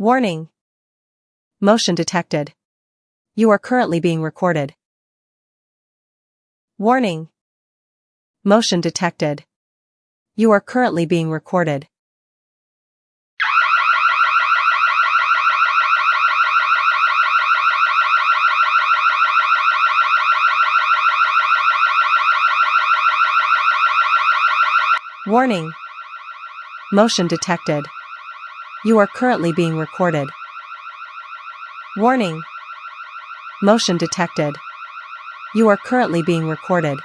Warning. Motion detected. You are currently being recorded. Warning. Motion detected. You are currently being recorded. Warning. Motion detected. You are currently being recorded. Warning. Motion detected. You are currently being recorded.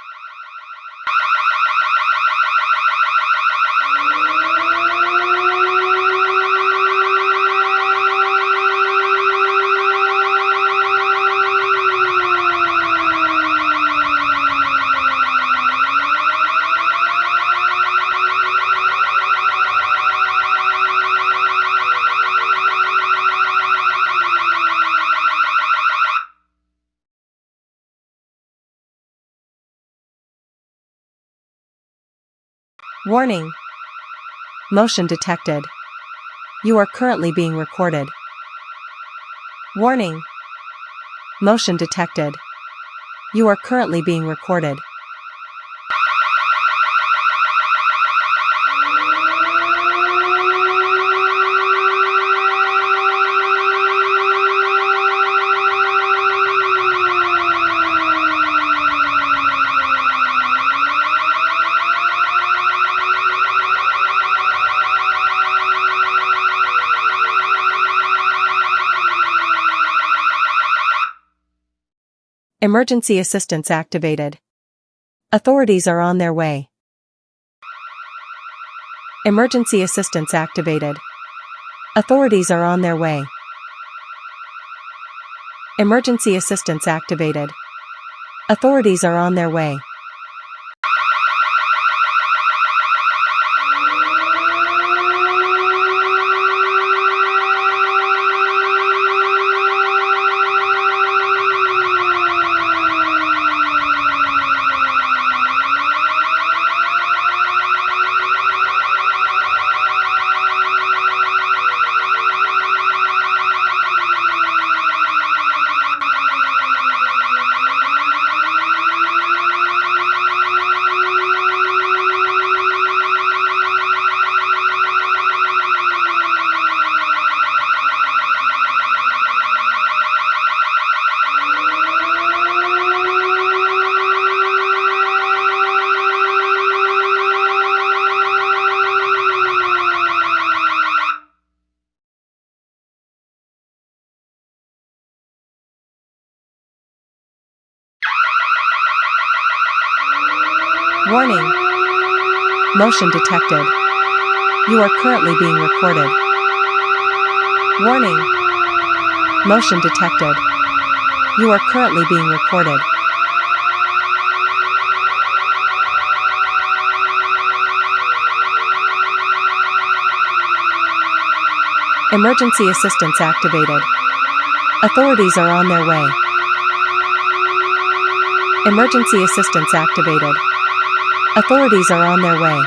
Warning. Motion detected. You are currently being recorded. Warning. Motion detected. You are currently being recorded. Emergency assistance activated. Authorities are on their way. Emergency assistance activated. Authorities are on their way. Emergency assistance activated. Authorities are on their way. Warning. Motion detected. You are currently being recorded. Warning. Motion detected. You are currently being recorded. Emergency assistance activated. Authorities are on their way. Emergency assistance activated. Authorities are on their way.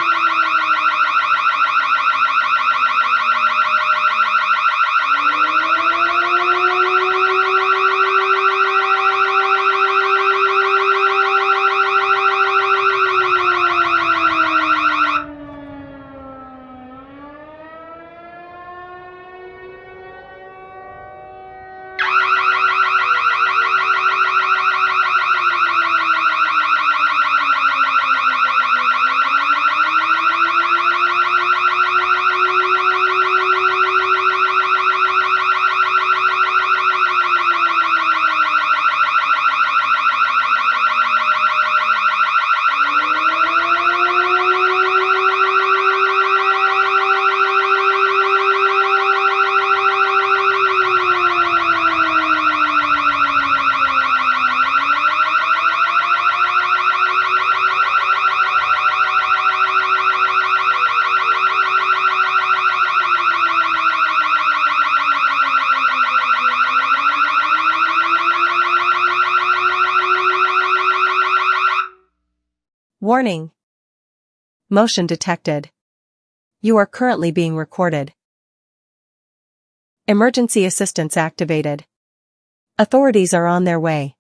Warning. Motion detected. You are currently being recorded. Emergency assistance activated. Authorities are on their way.